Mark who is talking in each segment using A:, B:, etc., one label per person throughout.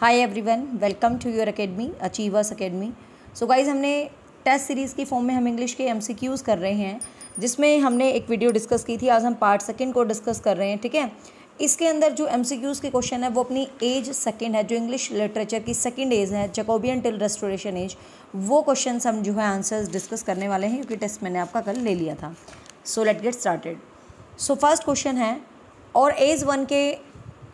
A: Hi everyone, welcome to your academy achievers academy. So guys, हमने test series की form में हम English के एमसीक्यूज़ कर रहे हैं, जिसमें हमने एक वीडियो डिस्कस की थी। आज हम पार्ट सेकंड को डिस्कस कर रहे हैं। ठीक है, इसके अंदर जो एमसीक्यूज़ के क्वेश्चन है वो अपनी एज सेकंड है, जो इंग्लिश लिटरेचर की सेकंड एज है, जैकोबियन टिल रेस्टोरेशन एज, वो क्वेश्चन हम जो है आंसर्स डिस्कस करने वाले हैं, क्योंकि टेस्ट मैंने आपका कल ले लिया था। So let get started. So first question है, और एज वन के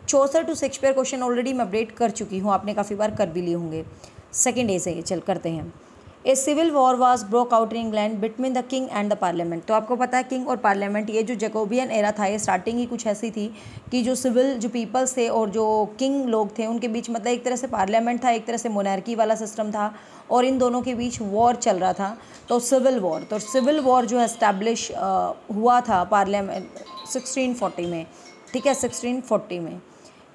A: चौसर टू शेक्सपियर क्वेश्चन ऑलरेडी मैं अपडेट कर चुकी हूँ, आपने काफ़ी बार कर भी लिए होंगे। सेकेंड ए से ये चल करते हैं। A civil war was broke out in England between the king and the parliament. तो आपको पता है किंग और पार्लियामेंट, ये जो जैकोबियन एरा था, ये स्टार्टिंग ही कुछ ऐसी थी कि जो सिविल जो पीपल्स थे और जो किंग लोग थे उनके बीच, मतलब एक तरह से पार्लियामेंट था, एक तरह से मोनार्की वाला सिस्टम था, और इन दोनों के बीच वॉर चल रहा था। तो सिविल वॉर जो है एस्टैब्लिश हुआ था पार्लियामेंट 1640 में। ठीक है, 1640 में।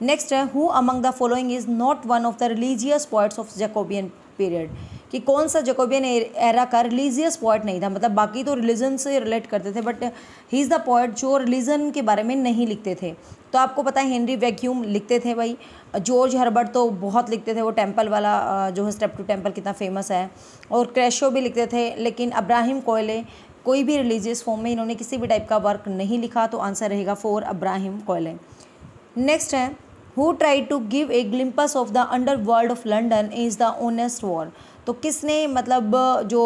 A: नेक्स्ट है, who among the following is not one of the religious poets of Jacobean period. कि कौन सा जैकोबियन एरा का रिलीजियस पोइट नहीं था, मतलब बाकी तो रिलीजन से रिलेट करते थे, but he is the poet जो रिलीजन के बारे में नहीं लिखते थे। तो आपको पता है हेनरी वैक्यूम लिखते थे भाई, जॉर्ज हर्बर्ट तो बहुत लिखते थे, वो टेम्पल वाला जो है स्टेप टू टेम्पल कितना फेमस है, और क्रैशो भी लिखते थे। लेकिन अब्राहम कोयले कोई भी रिलीजियस फॉर्म में इन्होंने किसी भी टाइप का वर्क नहीं लिखा, तो आंसर रहेगा 4 अब्राहम कोयले। नेक्स्ट है, who try to give a glimpse of the underworld of London is the honest whore. तो किसने, मतलब जो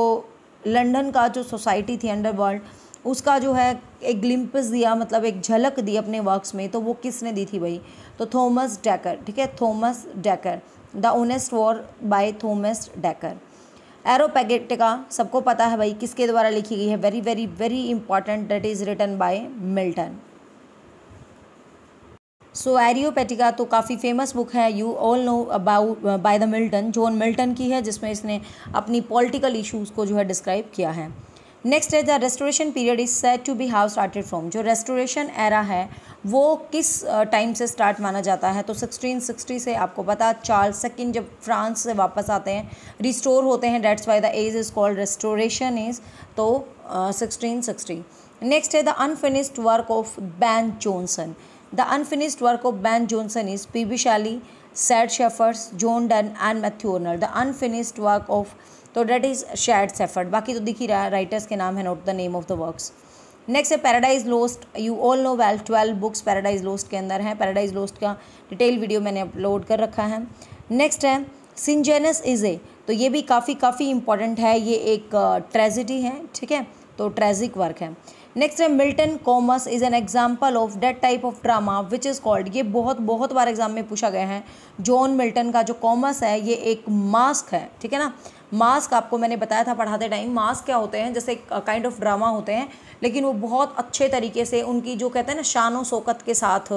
A: लंदन का जो सोसाइटी थी अंडर वर्ल्ड, उसका जो है एक ग्लिम्पस दिया, मतलब एक झलक दी अपने वर्क्स में, तो वो किसने दी थी भाई? तो थॉमस डैकर। ठीक है, Thomas Dekker, the honest whore by Thomas Dekker. Areopagitica सबको पता है भाई, किसके द्वारा लिखी गई है? Very very very important, that is written by Milton. So Areopagitica तो काफ़ी फेमस बुक है, you all know about by the Milton, John Milton की है, जिसमें इसने अपनी पॉलिटिकल इश्यूज़ को जो है डिस्क्राइब किया है। नेक्स्ट है, the restoration period is said to be how started from. जो रेस्टोरेशन एरा है वो किस टाइम से स्टार्ट माना जाता है? तो 1660 से। आपको पता, चार्ल्स सेकंड जब फ्रांस से वापस आते हैं, रिस्टोर होते हैं, dates why the age is called restoration age, तो 1660। नेक्स्ट है, the unfinished work of Ben Jonson. The unfinished work of Ben Jonson is P.B. Shelley, Sad Shepherds, John Donne and Matthew Arnold. The unfinished work of, तो that is Sad Shepherd। बाकी तो दिख ही रहा है, writers के नाम है, note the name of the works. Next है Paradise Lost, you all know well, 12 books Paradise Lost के अंदर हैं। पैराडाइज लोस्ट का डिटेल वीडियो मैंने अपलोड कर रखा है। नेक्स्ट है सिंजेनस इज़े, तो ये भी काफ़ी इंपॉर्टेंट है, ये एक ट्रेजिडी है। ठीक है, तो ट्रेजिक वर्क है। नेक्स्ट है Milton commerce is an example of that type of drama which is called, ये बहुत बार एग्जाम में पूछा गया है। जॉन मिल्टन का जो कॉमर्स है ये एक मास्क है। ठीक है ना, मास्क आपको मैंने बताया था पढ़ाते टाइम, मास्क क्या होते हैं, जैसे काइंड ऑफ ड्रामा होते हैं, लेकिन वो बहुत अच्छे तरीके से उनकी जो कहते हैं ना शान व शौकत के साथ,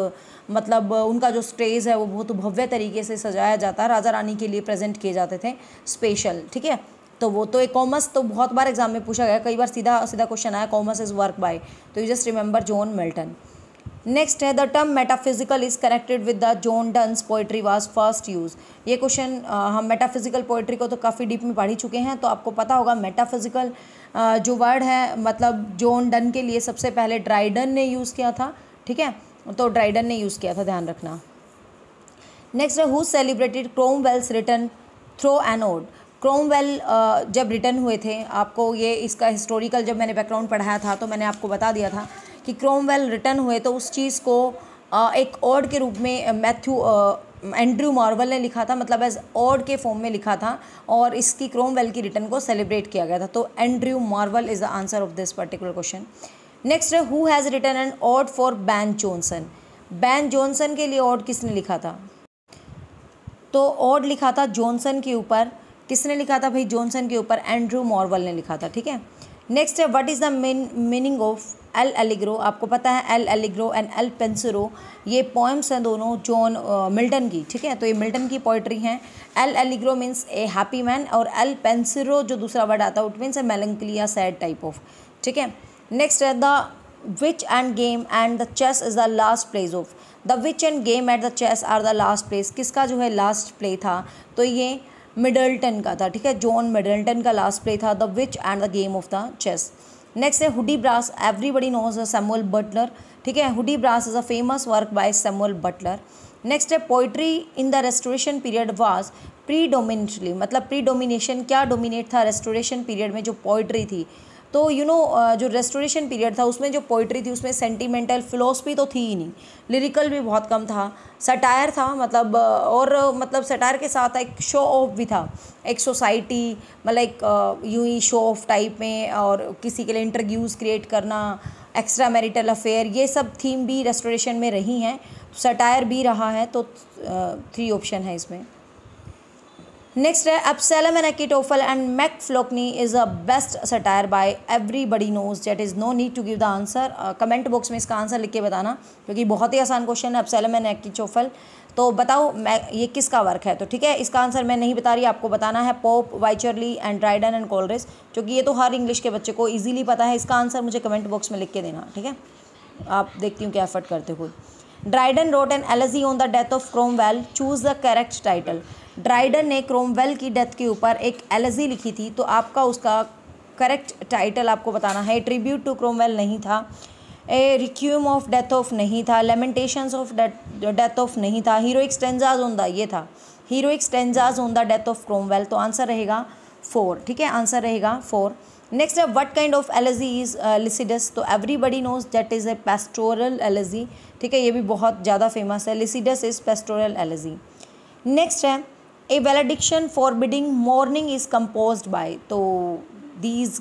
A: मतलब उनका जो स्टेज है वो बहुत भव्य तरीके से सजाया जाता है, राजा रानी के लिए प्रेजेंट किए जाते थे स्पेशल। ठीक है, तो वो तो एक कॉमर्स तो बहुत बार एग्जाम में पूछा गया, कई बार सीधा क्वेश्चन आया, कॉमर्स इज वर्क बाय, तो you just remember John Milton. Next है, the term metaphysical is connected with the John Donne's poetry was first use. ये क्वेश्चन हम मेटाफिजिकल पोइट्री को तो काफ़ी डीप में पढ़ ही चुके हैं, तो आपको पता होगा मेटाफिजिकल जो वर्ड है, मतलब जॉन डन के लिए सबसे पहले ड्राइडन ने यूज़ किया था। ठीक है, तो ड्राइडन ने यूज़ किया था, ध्यान रखना। नेक्स्ट है, who celebrated Cromwell's return through an ode. Cromwell जब रिटर्न हुए थे, आपको ये इसका हिस्टोरिकल जब मैंने बैकग्राउंड पढ़ाया था तो मैंने आपको बता दिया था कि क्रोमवेल रिटर्न हुए तो उस चीज़ को एक ऑड के रूप में एंड्रयू मार्वल ने लिखा था, मतलब एज ऑड के फॉर्म में लिखा था, और इसकी क्रोमवेल की रिटर्न को सेलिब्रेट किया गया था। तो Andrew Marvell is the answer of this particular question. Next है, who has written an ode for Ben Jonson. Ben Jonson के लिए ऑड किसने लिखा था? तो ऑड लिखा था जॉनसन के ऊपर, किसने लिखा था भाई? जॉनसन के ऊपर एंड्रयू मॉर्वल ने लिखा था। ठीक है, नेक्स्ट है, what is the meaning of L Allegro. आपको पता है एल एलिग्रो एंड एल पेंसिरो, ये पोएम्स हैं दोनों जॉन मिल्टन की। ठीक है, तो ये मिल्टन की पोइट्री हैं। L Allegro means a happy man, और एल पेंसिरो जो दूसरा वर्ड आता है इट मीन्स ए मेलंकली या सैड टाइप ऑफ। ठीक है, नेक्स्ट है, the witch and game and the chess is the last place of. The witch and game at the chess are the last place, किसका जो है last play था? तो ये मिडल्टन का था। ठीक है, जॉन मिडल्टन का लास्ट प्ले था, the witch and the game of the chess. Next है, Hudibras, everybody knows Samuel Butler. ठीक है, Hudibras is a famous work by Samuel Butler. Next है poetry in the restoration period was predominantly, मतलब predomination क्या dominate था restoration period में जो poetry थी। तो जो रेस्टोरेशन पीरियड था उसमें जो पोइट्री थी उसमें सेंटिमेंटल फिलोसफी तो थी ही नहीं, लिरिकल भी बहुत कम था, सटायर था मतलब, और मतलब सटायर के साथ एक शो ऑफ भी था, एक सोसाइटी मतलब एक यूं ही शो ऑफ टाइप में, और किसी के लिए इंटरव्यूज़ क्रिएट करना, एक्स्ट्रा मैरिटल अफेयर, ये सब थीम भी रेस्टोरेशन में रही हैं, सटायर भी रहा है। तो 3 ऑप्शन है इसमें। नेक्स्ट है Absalom and Achitophel and MacFlecknoe is a best satire by everybody knows that is no need to give the answer. Comment box में इसका आंसर लिख के बताना, क्योंकि बहुत ही आसान क्वेश्चन है एब्सैलम एंड अकीटोफल। तो बताओ ये किसका वर्क है, तो ठीक है इसका आंसर मैं नहीं बता रही, आपको बताना है Pope, Wycherley and Dryden and Coleridge, क्योंकि ये तो हर इंग्लिश के बच्चे को ईजिली पता है। इसका आंसर मुझे कमेंट बॉक्स में लिख के देना, ठीक है। आप देखती हूँ क्या एफर्ट करते हो। Dryden wrote an elegy on the death of Cromwell, choose the correct title. Dryden ने क्रोमवेल की डेथ के ऊपर एक एलेजी लिखी थी, तो आपका उसका करेक्ट टाइटल आपको बताना है। ट्रिब्यूट टू क्रोमवेल नहीं था, ए रिक्यूम ऑफ डेथ ऑफ नहीं था, लेमेंटेशंस ऑफ डेथ ऑफ नहीं था, हीरोइक स्टेंजाज ऑन द, ये था heroic stanzas on the death of Cromwell. तो आंसर रहेगा 4, ठीक है, आंसर रहेगा 4। नेक्स्ट है what kind of elegy is Lycidas, तो everybody knows that is a pastoral elegy, ठीक है, ये भी बहुत ज़्यादा फेमस है, Lycidas is pastoral elegy. Next है a valediction forbidding mourning is composed by, तो दीज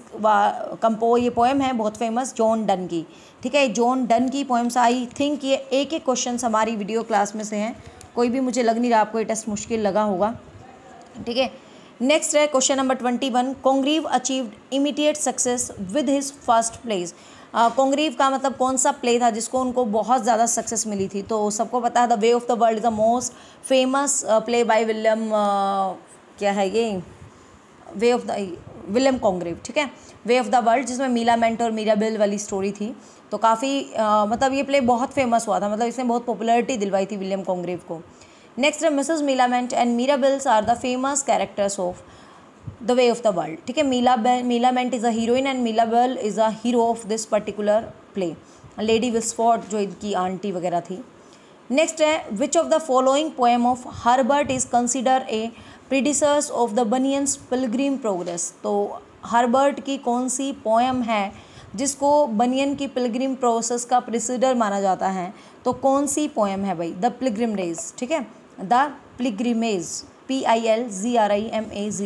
A: ये पोएम है बहुत फेमस जॉन डन की, ठीक है, जॉन डन की पोएम्स। आई थिंक ये एक क्वेश्चन हमारी वीडियो क्लास में से हैं, कोई भी मुझे लग नहीं रहा आपको ये टेस्ट मुश्किल लगा होगा, ठीक है। नेक्स्ट है question number 21, Congreve achieved immediate success with his first plays. Congreve का मतलब कौन सा प्ले था जिसको उनको बहुत ज़्यादा सक्सेस मिली थी, तो सबको पता है the way of the World is the most famous play by William, क्या है ये, विलियम कॉन्ग्रीव, ठीक है, वे ऑफ द वर्ल्ड, जिसमें मीलामेंट और मीराबेल वाली स्टोरी थी। तो काफ़ी मतलब ये प्ले बहुत फेमस हुआ था, मतलब इसने बहुत पॉपुलैरिटी दिलवाई थी विलियम कॉन्ग्रीव को। नेक्स्ट है Mrs Millamant and Mirabell's are the famous characters of the way of the world, ठीक है। Millamant is a heroine and Mirabell is a hero of this particular play. Lady Wishfort जो इनकी aunty वगैरह थी। Next है which of the following poem of Herbert is consider a predecessor of the Bunyan's Pilgrim's Progress, तो Herbert की कौन सी poem है जिसको बनियन की पिलग्रिम प्रोसेस का प्रिसीडर माना जाता है, तो कौन सी पोएम है भाई, द पिलग्रिमेज, ठीक है, the pilgrimage, PILGRIMAZE,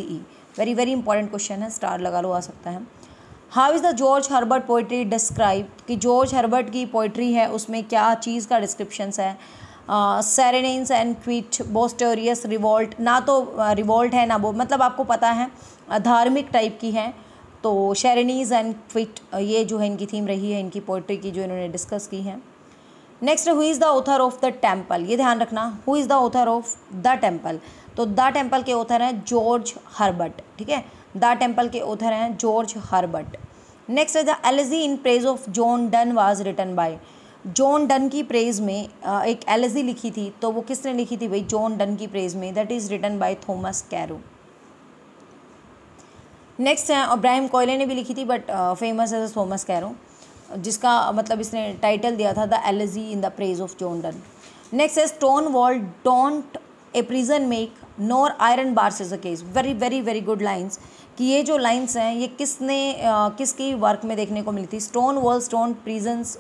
A: very very important question है, स्टार लगा लो, आ सकता है। How is the George Herbert poetry describe, कि जॉर्ज हर्बर्ट की पोइट्री है उसमें क्या चीज़ का डिस्क्रिप्शंस है। सेरेनेंस एंड क्विट, बोस्टोरियस, रिवोल्ट, ना तो रिवोल्ट है ना वो, मतलब आपको पता है धार्मिक टाइप की है, तो शेरेनीज एंड क्विट ये जो है इनकी थीम रही है इनकी पोइट्री की जो इन्होंने डिस्कस की है। Next who is the author of the temple, ये ध्यान रखना, who is the author of the temple, तो द टेम्पल के ऑथर हैं जॉर्ज हर्बर्ट, ठीक है, द टेम्पल के ऑथर हैं जॉर्ज हर्बर्ट। नेक्स्ट है the elegy in praise of John Donne was written by, John Donne की प्रेज में एक एलेजी लिखी थी, तो वो किसने लिखी थी भाई, जॉन डन की प्रेज में, that is written by Thomas Carew. Next है अब्राहम कोयले ने भी लिखी थी, बट फेमस है थॉमस कैरो, जिसका मतलब इसने टाइटल दिया था the elegy in the praise of John Donne. Next है stone wall don't a prison make nor iron bars is a cage, very very very good lines, कि ये जो लाइन्स हैं ये किसकी वर्क में देखने को मिली थी। स्टोन वॉल्स डोंट प्रिजन्स,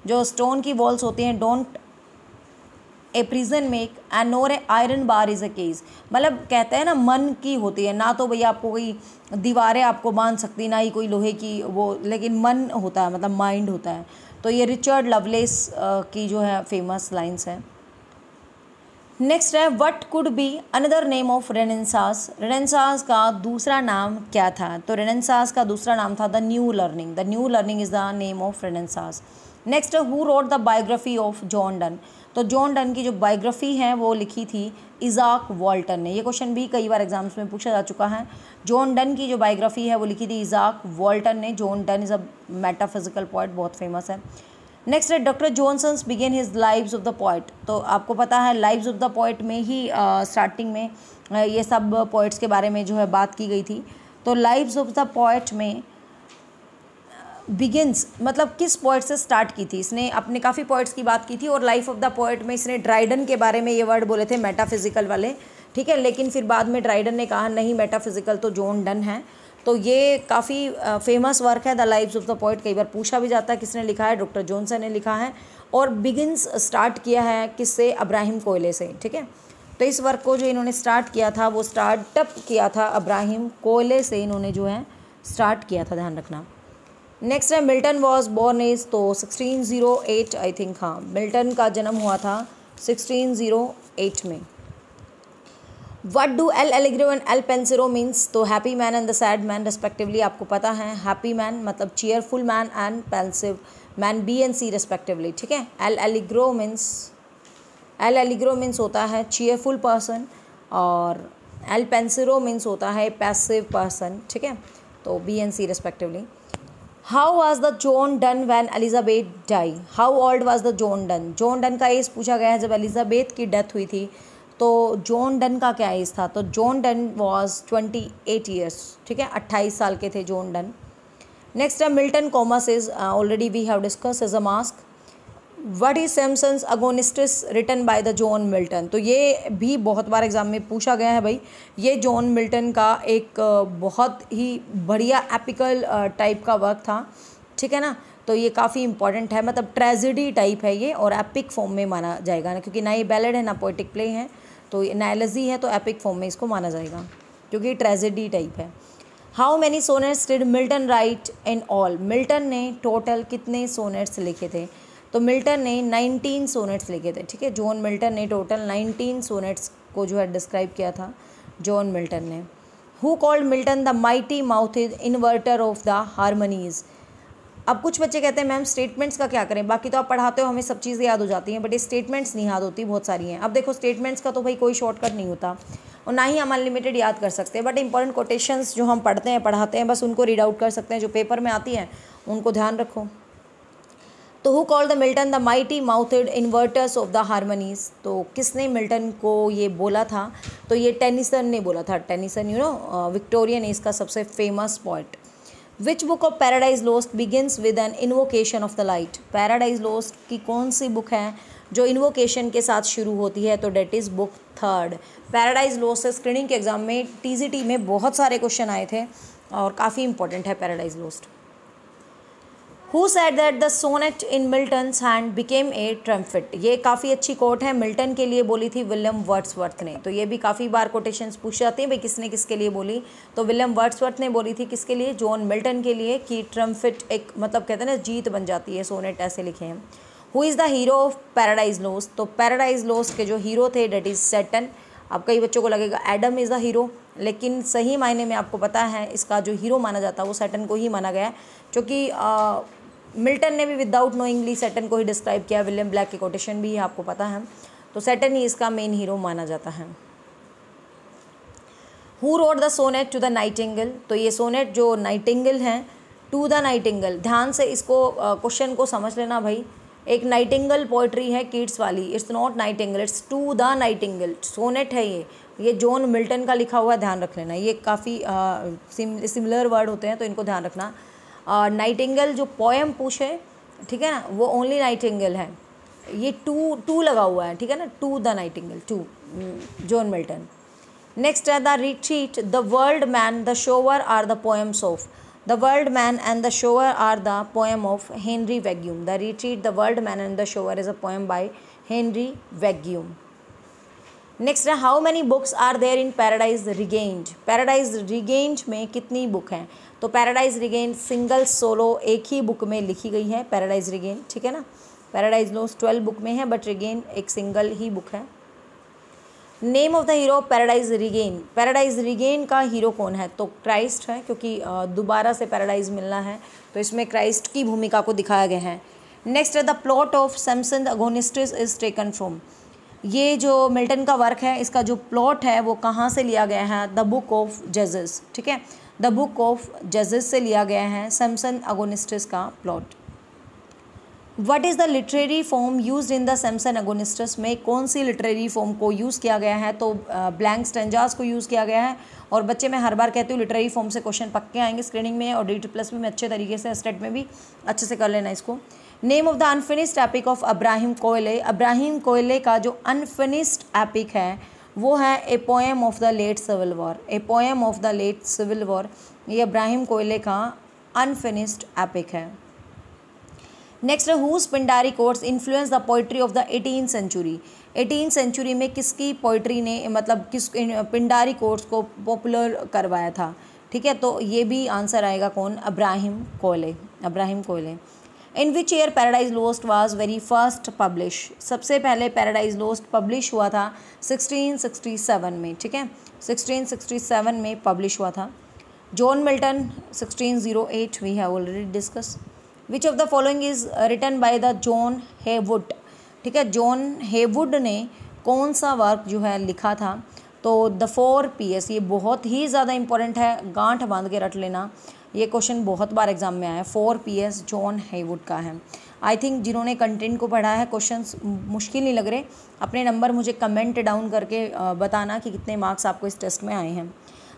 A: जो स्टोन की वॉल्स होती हैं, don't a prison make and NOR A iron bar is a case, मतलब कहते हैं ना मन की होती है, ना तो भैया आपको कोई दीवारें आपको बांध सकती, ना ही कोई लोहे की वो, लेकिन मन होता है, मतलब माइंड होता है। तो ये रिचर्ड लवलेस की जो है फेमस लाइन्स है। नेक्स्ट है what could be another name of renaissance, renaissance का दूसरा नाम क्या था, तो रेनेसांस का दूसरा नाम था the new learning, the new learning is the name of renaissance. Next who wrote the biography of John done, तो जॉन डन की जो बायोग्राफी है वो लिखी थी इज़ाक वॉल्टन ने, ये क्वेश्चन भी कई बार एग्जाम्स में पूछा जा चुका है। जॉन डन की जो बायोग्राफी है वो लिखी थी इज़ाक वॉल्टन ने। John Donne is a metaphysical poet, बहुत फेमस है। नेक्स्ट है doctor Johnson's began his lives of the poet, तो आपको पता है लाइव्स ऑफ द पोइट में ही स्टार्टिंग में ये सब पोइट्स के बारे में जो है बात की गई थी। तो लाइव्स ऑफ द पोइट में बिगिंस मतलब किस पोइट से स्टार्ट की थी इसने, अपने काफ़ी पोइट्स की बात की थी और लाइफ ऑफ द पोइट में इसने ड्राइडन के बारे में ये वर्ड बोले थे मेटाफिजिकल वाले, ठीक है, लेकिन फिर बाद में ड्राइडन ने कहा नहीं मेटाफिजिकल तो जॉन डन है। तो ये काफ़ी फेमस वर्क है the lives of the poet, कई बार पूछा भी जाता है किसने लिखा है, डॉक्टर जॉनसन ने लिखा है। और बिगिंस स्टार्ट किया है किससे, अब्राहिम कोयले से, ठीक है। तो इस वर्क को जो इन्होंने स्टार्ट किया था वो स्टार्टअप किया था अब्राहिम कोयले से, इन्होंने जो है स्टार्ट किया था, ध्यान रखना। नेक्स्ट है मिल्टन वॉज बॉर्न इज, तो 1608 आई थिंक, हाँ मिल्टन का जन्म हुआ था 1608 में। What do L'Allegro and Il Penseroso means, तो happy man and the sad man respectively आपको पता है। हैप्पी मैन मतलब cheerful man and pensive man B and C respectively, ठीक है। एल एलिग्रो मीन्स होता है चीयरफुल पर्सन और एल पेंसिरो मीन्स होता है पैसिव पर्सन, ठीक है, तो B and C respectively. How was the John Donne when Elizabeth die, how old was the John done, John Donne का एज पूछा गया है जब एलिजाबेथ की डेथ हुई थी, तो जॉन डन का क्या एज था, तो जॉन डन वॉज 28 ईयर्स, ठीक है, 28 साल के थे जॉन डन। नेक्स्ट है Milton Comus is already we have discuss as a masque. What is Samson's Agonistes written by the John Milton, तो ये भी बहुत बार एग्जाम में पूछा गया है भाई। ये जॉन मिल्टन का एक बहुत ही बढ़िया एपिकल टाइप का वर्क था, ठीक है ना। तो ये काफ़ी इंपॉर्टेंट है, मतलब ट्रेजेडी टाइप है ये और एपिक फॉर्म में माना जाएगा ना, क्योंकि ना ये बैलेड है ना पोएटिक प्ले है, तो ना एलजी है, तो एपिक फॉर्म में इसको माना जाएगा क्योंकि ट्रेजेडी टाइप है। How many sonnets did Milton right in all, Milton ने टोटल कितने सोनेट्स लिखे थे, तो मिल्टन ने 19 सोनेट्स लिखे थे, ठीक है। जॉन मिल्टन ने टोटल 19 सोनेट्स को जो है डिस्क्राइब किया था जॉन मिल्टन ने। Who called Milton the mighty mouthed inverter of the harmonies, अब कुछ बच्चे कहते हैं मैम स्टेटमेंट्स का क्या करें, बाकी तो आप पढ़ाते हो हमें सब चीज़ें याद हो जाती हैं, बट ये स्टेटमेंट्स नहीं याद होती, बहुत सारी हैं। अब देखो स्टेटमेंट्स का तो भाई कोई शॉर्टकट नहीं होता और ना ही हम अनलिमिटेड याद कर सकते हैं, बट इंपॉर्टेंट कोटेशंस जो हम पढ़ते हैं पढ़ाते हैं बस उनको रीड आउट कर सकते हैं, जो पेपर में आती हैं उनको ध्यान रखो। तो who called the Milton the mighty mouthed inverters of the harmonies, तो किसने मिल्टन को ये बोला था, तो ये टेनिसन ने बोला था। Tennyson you know Victorian age का सबसे famous poet. Which book of Paradise Lost begins with an invocation of the light, Paradise Lost की कौन सी बुक है जो इन्वोकेशन के साथ शुरू होती है, तो that is book 3rd। Paradise lost से स्क्रीनिंग के एग्जाम में टीजीटी में बहुत सारे क्वेश्चन आए थे और काफ़ी इंपॉर्टेंट है paradise lost. Who said that the sonnet in Milton's hand became a trumpet, ये काफ़ी अच्छी कोट है, मिल्टन के लिए बोली थी विलियम वर्ड्सवर्थ ने। तो ये भी काफ़ी बार कोटेशंस पूछ जाते हैं भाई किसने किसके लिए बोली, तो विलियम वर्ड्सवर्थ ने बोली थी किसके लिए, जॉन मिल्टन के लिए, कि ट्रम्पेट एक मतलब कहते हैं ना जीत बन जाती है, सोनेट ऐसे लिखे हैं। Who is the hero of Paradise lost, तो पैराडाइज लॉस्ट के जो हीरो थे डेट इज़ सैटर्न। अब कई बच्चों को लगेगा एडम इज़ द हीरो, लेकिन सही मायने में आपको पता है इसका जो हीरो माना जाता है वो सैटर्न को ही माना गया है, क्योंकि मिल्टन ने भी विदाउट नोइंगली सैटर्न को ही डिस्क्राइब किया, विलियम ब्लैक की कोटेशन भी है आपको पता है, तो सैटर्न ही इसका मेन हीरो माना जाता है। Who wrote the sonnet to the nightingale, तो ये सोनेट जो नाइटिंगेल हैं टू द नाइटिंगेल, ध्यान से इसको क्वेश्चन को समझ लेना भाई। एक नाइटिंगेल पोइट्री है किड्स वाली, it's not nightingale, it's to the nightingale, sonnet है ये जॉन मिल्टन का लिखा हुआ, ध्यान रख लेना। ये काफ़ी सिमिलर वर्ड होते हैं तो इनको ध्यान रखना। नाइटिंगेल जो पोएम पूछे, ठीक है ना, वो ओनली नाइटिंगेल है, ये टू लगा हुआ है, ठीक है ना, to the Nightingale, to John Milton. Next है the Retreat, the World man, the Shower are the poems of, the World man and the Shower are the poem of Henry Vaughan. The Retreat, the World man and the Shower is a poem by Henry Vaughan. Next है how many books are there in Paradise Regained, Paradise Regained में कितनी book हैं, तो paradise regained single solo एक ही book में लिखी गई है पैराडाइज रिगेन्ड, ठीक है ना। पैराडाइज लॉस्ट 12 बुक में है बट रिगेन एक सिंगल ही बुक है। Name of the hero paradise regain, paradise regain का हीरो कौन है, तो क्राइस्ट है, क्योंकि दोबारा से पैराडाइज मिलना है तो इसमें क्राइस्ट की भूमिका को दिखाया गया है। नेक्स्ट है the plot of Samson Agonistes is taken from, ये जो मिल्टन का वर्क है इसका जो प्लॉट है वो कहाँ से लिया गया है, द बुक ऑफ जजेस, ठीक है, द बुक ऑफ जजेस से लिया गया है सैमसन अगोनिस्टिस का plot. What is the literary form used in the Samson एगोनिस्टस में कौन सी लिटरेरी फॉर्म को यूज़ किया गया है? तो ब्लैंक स्टेंजास को यूज़ किया गया है। और बच्चे मैं हर बार कहती हूँ लिटरेरी फॉर्म से क्वेश्चन पक्के आएंगे स्क्रीनिंग में और DT+ में अच्छे तरीके से, स्टेट में भी अच्छे से कर लेना इसको। Name of the unfinished epic of Abraham Cowley. Abraham Cowley का जो अनफिनिश्ड एपिक है वो है a poem of the late civil war. A poem of the late civil war, ये अब्राहिम कोयले का अनफिनिश्ड एपिक है। नेक्स्ट है whose Pindaric courts influence the poetry of the 18th century. 18th century में किसकी poetry ने, मतलब किस Pindari courts को पॉपुलर करवाया था? ठीक है, तो ये भी आंसर आएगा कौन? Abraham Cowley. Abraham Cowley. In which year Paradise Lost was very first publish. सबसे पहले पैराडाइज लोस्ट पब्लिश हुआ था 1667 में। ठीक है, 1667 में पब्लिश हुआ था। John Milton 1608, we have already discuss. Which of the following is written by the John Heywood. ठीक है, जॉन हेवुड ने कौन सा वर्क जो है लिखा था? तो द 4 PS, ये बहुत ही ज़्यादा इंपॉर्टेंट है, गांठ बांध के रट लेना, ये क्वेश्चन बहुत बार एग्जाम में आया है। 4 PS जॉन हेवुड का है। आई थिंक जिन्होंने कंटेंट को पढ़ा है क्वेश्चंस मुश्किल नहीं लग रहे। अपने नंबर मुझे कमेंट डाउन करके बताना कि कितने मार्क्स आपको इस टेस्ट में आए हैं।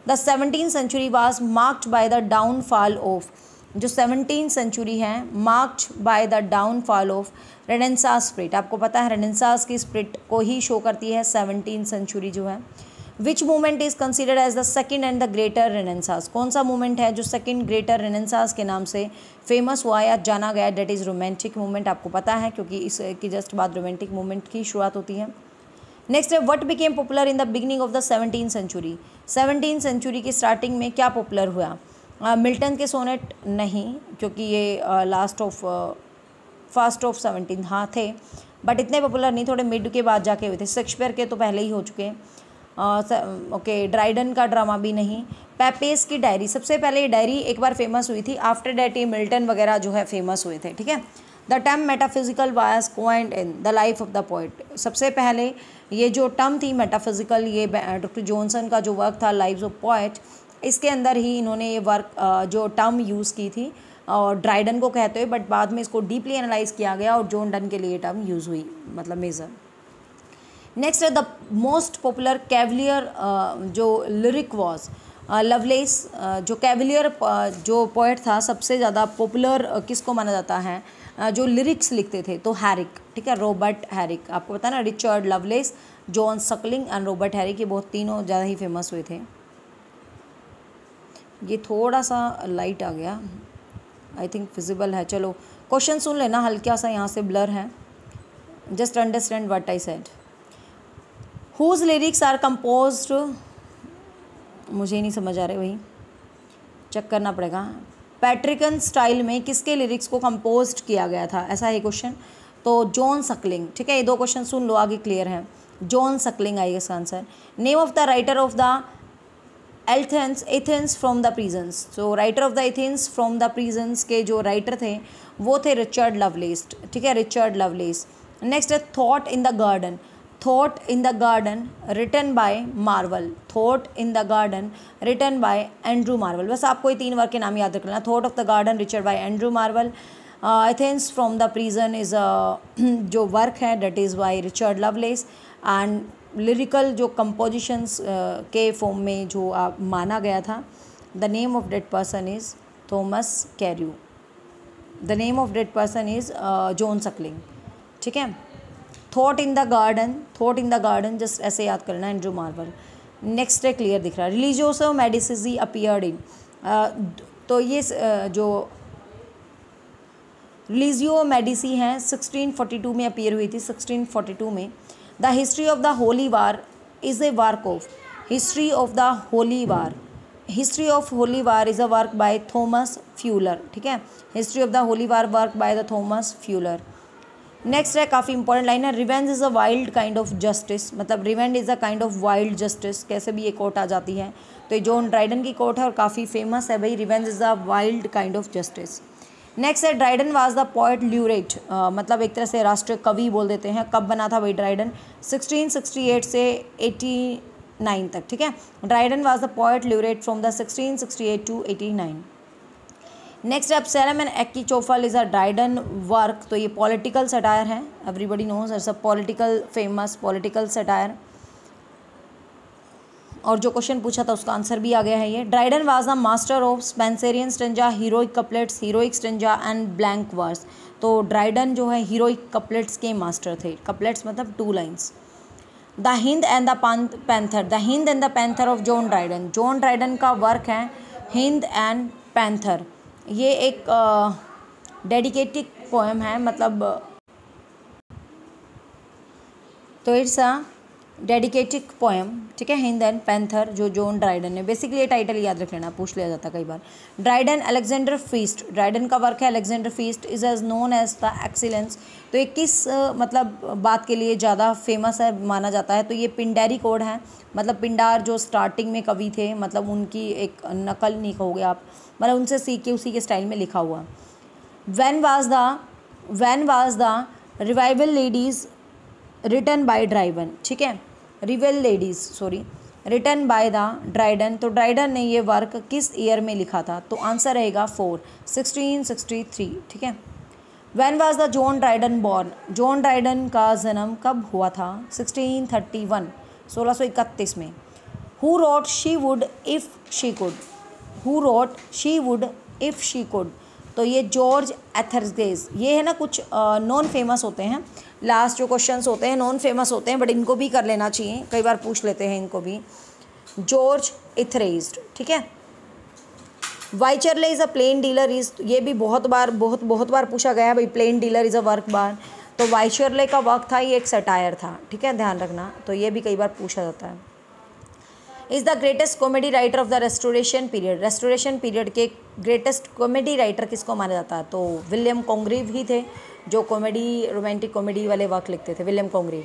A: The 17th century was marked by the downfall of. जो 17th सेंचुरी है marked by the downfall of Renaissance spirit. आपको पता है रेनेसांस की स्पिरिट को ही शो करती है 17th सेंचुरी जो है। Which movement is considered as the second and the greater Renaissance. कौन सा मूवमेंट है जो सेकेंड ग्रेटर रेनेसांस के नाम से फेमस हुआ या जाना गया? That is romantic movement. आपको पता है क्योंकि इसकी जस्ट बाद रोमांटिक मूवमेंट की शुरुआत होती है। नेक्स्ट है what became popular in the beginning of the 17th century. 17th century की स्टार्टिंग में क्या पॉपुलर हुआ? मिल्टन के सोनेट नहीं, क्योंकि ये फर्स्ट ऑफ 17 हाँ थे, बट इतने पॉपुलर नहीं, थोड़े मिड के बाद जाके हुए थे। शेक्सपियर के तो पहले ही हो चुके हैं। ओके, ड्राइडन का ड्रामा भी नहीं। पेपेस की डायरी, सबसे पहले ये डायरी एक बार फेमस हुई थी, आफ्टर डैट ये मिल्टन वगैरह जो है फेमस हुए थे। ठीक है। The term metaphysical was coined in the life of the poet. सबसे पहले ये जो टर्म थी मेटाफिजिकल, ये डॉक्टर जॉनसन का जो वर्क था लाइव्स ऑफ पोइट, इसके अंदर ही इन्होंने ये वर्क जो टर्म यूज़ की थी और ड्राइडन को कहते हुए, बट बाद में इसको डीपली एनालाइज किया गया और जॉन डन के लिए टर्म यूज़ हुई, मतलब मेजर। नेक्स्ट है द मोस्ट पॉपुलर कैवलियर जो लिरिक वॉज लवलेस। जो कैवलियर जो पोएट था सबसे ज़्यादा पॉपुलर किसको माना जाता है? जो लिरिक्स लिखते थे, तो हैरिक। ठीक है, रॉबर्ट हैरिक। आपको पता है ना, Richard loveless, John Suckling and Robert Herrick, ये बहुत तीनों ज़्यादा ही फेमस हुए थे। ये थोड़ा सा लाइट आ गया, आई थिंक विजिबल है। चलो क्वेश्चन सुन लेना, हल्का सा यहाँ से ब्लर है, just understand what I said. Whose lyrics are composed, मुझे नहीं समझ आ रहे, वही चेक करना पड़ेगा। पैट्रिकन स्टाइल में किसके लिरिक्स को कंपोज्ड किया गया था? ऐसा है क्वेश्चन, तो जॉन सकलिंग। ठीक है, ये दो क्वेश्चन सुन लो, आगे क्लियर है। जॉन सकलिंग आएगा इसका answer. Name of the writer of the Athens from the prisons. तो writer of the Athens from the prisons के जो राइटर थे वो थे रिचर्ड लवलेस। ठीक है, रिचर्ड लवलेस। नेक्स्ट है thought in the garden. Thought in the garden written by Marvell. Thought in the garden written by Andrew Marvell. बस आपको ये तीन वर्क के नाम याद रखना। Thought of the garden Richard by Andrew Marvell. Athens from the prison is जो work है that is by Richard Lovelace. And lyrical जो कंपोजिशंस के फॉर्म में जो माना गया था, the name of that person is Thomas Carew. The name of that person is John Suckling. ठीक है, thought in the garden, thought in the garden just ऐसे याद करना, एंड्रू मार्वल। नेक्स्ट है क्लियर दिख रहा है। Religio Medici appeared in. तो ये जो रिलीजियो मेडिसी हैं 1642 में अपीयर हुई थी, 1642 में। The History of the Holy War is a work of. History of the Holy War, History of Holy War is a work by Thomas Fuller. ठीक है, History of the Holy War work by the Thomas Fuller. Next है, काफ़ी important line है, revenge is a wild kind of justice. मतलब revenge is a kind of wild justice, कैसे भी ये coat आ जाती है। तो ये जॉन ड्राइडन की कोट है और काफ़ी फेमस है भाई, revenge is a wild kind of justice. Next है, ड्राइडन वाज द पोएट ल्यूरेट। मतलब एक तरह से राष्ट्रीय कवि बोल देते हैं। कब बना था भाई ड्राइडन? 1668 से 89 तक। ठीक है, Dryden was the poet laureate from the 1668 to 89। Next Absalom and Achitophel is a Dryden work, तो ये पॉलिटिकल सटायर है, everybody knows it's a political famous political satire. और जो क्वेश्चन पूछा था उसका आंसर भी आ गया है ये। Dryden was the master of Spenserian stanza, heroic couplets, heroic stanza and blank verse. तो ड्राइडन जो है हीरोइक कपलेट्स के मास्टर थे। कपलेट्स मतलब 2 lines. The hind and the panther, the hind and the panther of John Dryden, John Dryden का work है hind and panther. ये एक डेडिकेटेड पोएम है, मतलब तो इट्स अ डेडिकेटेड पोएम, ठीक है, हिंद एंड पैंथर जो जॉन ड्राइडन ने। बेसिकली ये टाइटल याद रख लेना, पूछ लिया जाता कई बार। ड्राइडन अलेक्जेंडर फीस्ट, ड्राइडन का वर्क है Alexander feast, is as known as the excellence. तो ये किस मतलब बात के लिए ज़्यादा फेमस है माना जाता है, तो ये पिंडारी कोड है, मतलब पिंडार जो स्टार्टिंग में कवि थे, मतलब उनकी एक नकल नहीं कहोगे आप, मतलब उनसे सीख के उसी के स्टाइल में लिखा हुआ। When was the revival ladies written by Dryden, ठीक है, rival ladies sorry written by the Dryden. तो ड्राइडन ने ये वर्क किस ईयर में लिखा था, तो आंसर रहेगा 1663, ठीक है। When was the John Dryden born, John Dryden का जन्म कब हुआ था, 1631, 1631 में। Who wrote she would if she could, who wrote she would if she could, तो ये जॉर्ज एथरगेज। ये है ना कुछ नॉन फेमस होते हैं, लास्ट जो क्वेश्चंस होते हैं नॉन फेमस होते हैं, बट इनको भी कर लेना चाहिए, कई बार पूछ लेते हैं इनको भी। जॉर्ज एथरगेज, ठीक है। Wycherley is a Plain Dealer is, ये भी बहुत बार पूछा गया है भाई, Plain Dealer is a work बार। तो वाइचरले का वर्क था, ये एक सटायर था, ठीक है, ध्यान रखना, तो ये भी कई बार पूछा जाता है। Is the greatest comedy writer of the restoration period, restoration period के ग्रेटेस्ट कॉमेडी राइटर किसको माना जाता है, तो विलियम कॉन्ग्रीव ही थे, जो कॉमेडी रोमांटिक कॉमेडी वाले वर्क लिखते थे, William Congreve.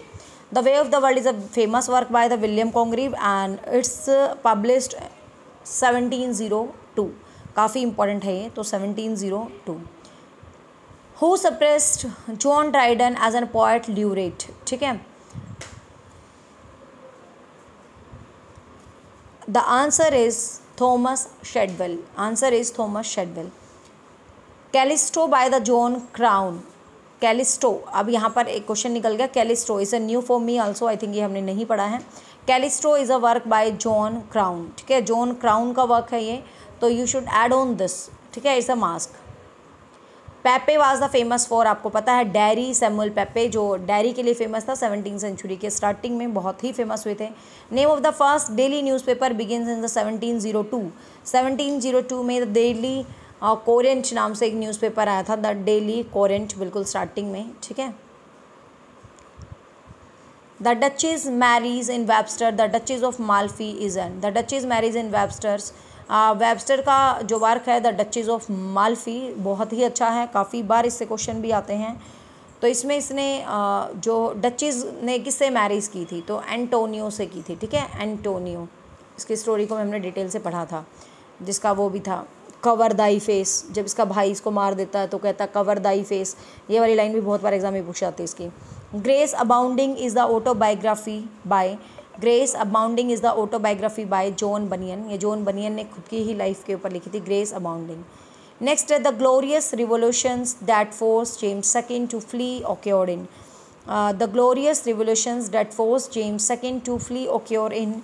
A: The way of the World is a famous work by the William Congreve and it's published 1702, काफ़ी इंपॉर्टेंट है ये, तो 1702। Who suppressed John Dryden as an poet laureate, ठीक है। The answer is Thomas Shadwell, answer is Thomas Shadwell. Callisto by the John Crowne, Callisto, अब यहाँ पर एक क्वेश्चन निकल गया, Callisto is a new for me also, I think ये हमने नहीं पढ़ा है। Callisto is a work bye John crown, ठीक है, जॉन क्राउन का वर्क है ये, तो you should add on this, ठीक है, it's a mask. पेपे was the famous for, आपको पता है डेयरी, सैमुअल पेपे जो डेयरी के लिए फेमस था, 17वीं सेंचुरी के स्टार्टिंग में बहुत ही फेमस हुए थे। Name of the first daily newspaper begins in the 1702, 1702 में द डेली कोरेंट नाम से एक न्यूज़पेपर आया था, द डेली कोरेंट, बिल्कुल स्टार्टिंग में, ठीक है। The Duchess marries in Webster, the Duchess of Malfi is an, the Duchess marries in Webster's, Webster का जो वर्क है द डचेज ऑफ माल्फी, बहुत ही अच्छा है, काफ़ी बार इससे क्वेश्चन भी आते हैं। तो इसमें इसने जो डचेज ने किससे मैरिज की थी, तो एंटोनियो से की थी, ठीक है, एंटोनियो। इसकी स्टोरी को हमने डिटेल से पढ़ा था, जिसका वो भी था कवर दाई फेस, जब इसका भाई इसको मार देता है तो कहता कवर दाई फेस, ये वाली लाइन भी बहुत बार एग्जाम में पूछ जाती है इसकी। Grace Abounding is the autobiography by, Grace Abounding is the autobiography by John Bunyan, ये जॉन बनियन ने खुद की ही लाइफ के ऊपर लिखी थी, ग्रेस अबाउंडिंग। नेक्स्ट है the glorious revolutions that force James second to flee occur in, the glorious revolutions that force James second to flee occur in,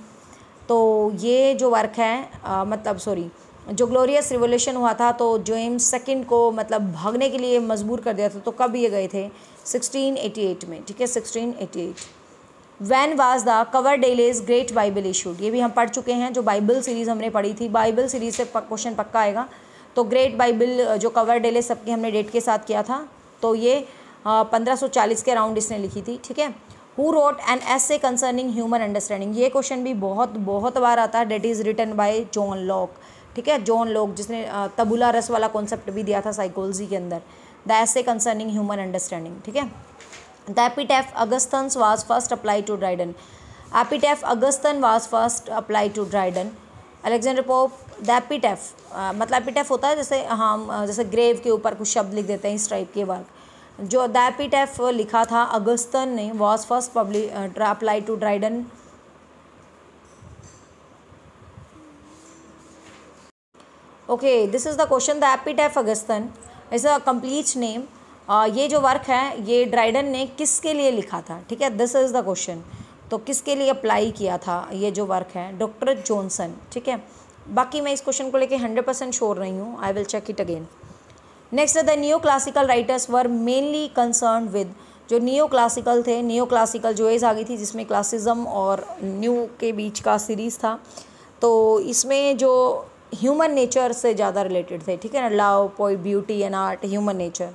A: तो ये जो वर्क है मतलब सॉरी जो ग्लोरियस रिवोल्यूशन हुआ था तो जेम्स सेकंड को मतलब भागने के लिए मजबूर कर दिया था, तो कब ये गए थे, 1688 में, ठीक है, 1688। When was the Coverdale's great Bible issued, ये भी हम पढ़ चुके हैं, जो बाइबल सीरीज़ हमने पढ़ी थी, बाइबल सीरीज़ से क्वेश्चन पक्का आएगा। तो ग्रेट बाइबल जो कवरडेले सबकी हमने डेट के साथ किया था, तो ये 1540 के अराउंड इसने लिखी थी, ठीक है। Who wrote an essay concerning human understanding, ये क्वेश्चन भी बहुत बार आता है, that is written by John Locke, ठीक है, जॉन लॉक, जिसने तबुला रस वाला कॉन्सेप्ट भी दिया था साइकोलॉजी के अंदर, the essay concerning human understanding, ठीक है। The epitaph Augustans was first apply to Dryden, epitaph Augustan was first apply to Dryden. Alexander Pope, the epitaph मतलब एपिटैफ होता है जैसे हम जैसे ग्रेव के ऊपर कुछ शब्द लिख देते हैं, इस टाइप के वर्क, जो द एपिटैफ लिखा था अगस्तन ने, was first apply to Dryden. Okay, this is the question. The epitaph Augustan is a complete name. ये जो वर्क है ये ड्राइडन ने किसके लिए लिखा था, ठीक है, दिस इज़ द क्वेश्चन। तो किसके लिए अप्लाई किया था ये जो वर्क है, डॉक्टर जॉनसन, ठीक है। बाकी मैं इस क्वेश्चन को लेके 100% श्योर नहीं हूँ, I will check it again. Next the new classical writers were mainly concern with, जो न्यू क्लासिकल थे, न्यू क्लासिकल जो एज आ गई थी जिसमें क्लासिज्म और न्यू के बीच का सीरीज़ था, तो इसमें जो ह्यूमन नेचर से ज़्यादा रिलेटेड थे, ठीक है ना, love, beauty and art, human nature.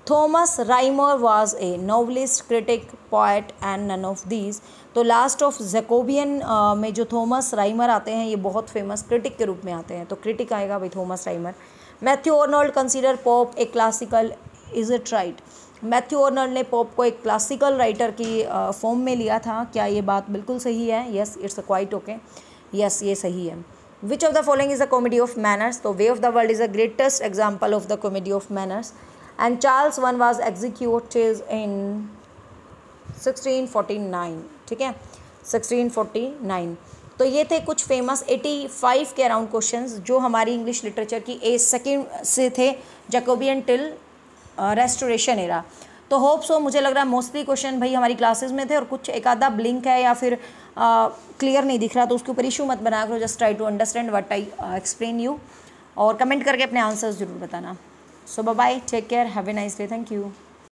A: Thomas Rymer was a novelist, critic, poet and none of these. तो लास्ट ऑफ जैकोबियन में जो थॉमस राइमर आते हैं ये बहुत फेमस क्रिटिक के रूप में आते हैं, तो क्रिटिक आएगा भाई Thomas Rymer. Matthew Arnold consider pop A classical, is it right? Matthew Arnold ने पॉप को एक क्लासिकल राइटर की फॉर्म में लिया था, क्या ये बात बिल्कुल सही है? Yes, it's quite okay, yes ये सही है। Which of the following is the comedy of manners? तो way of the world is the greatest example of the comedy of manners. And Charles one was executed in 1649, ठीक है, 1649। तो ये थे कुछ फेमस 85 के अराउंड क्वेश्चंस जो हमारी इंग्लिश लिटरेचर की एज सेकेंड से थे जैकोबियन टिल रेस्टोरेशन एरा। तो होप सो, मुझे लग रहा है मोस्टली क्वेश्चन भाई हमारी क्लासेस में थे, और कुछ एक आधा ब्लिंक है या फिर क्लियर नहीं दिख रहा तो उसके ऊपर इशू मत बनाया करो, just try to understand what I explain you, और कमेंट करके अपने आंसर्स जरूर बताना। So bye bye, take care, have a nice day, thank you.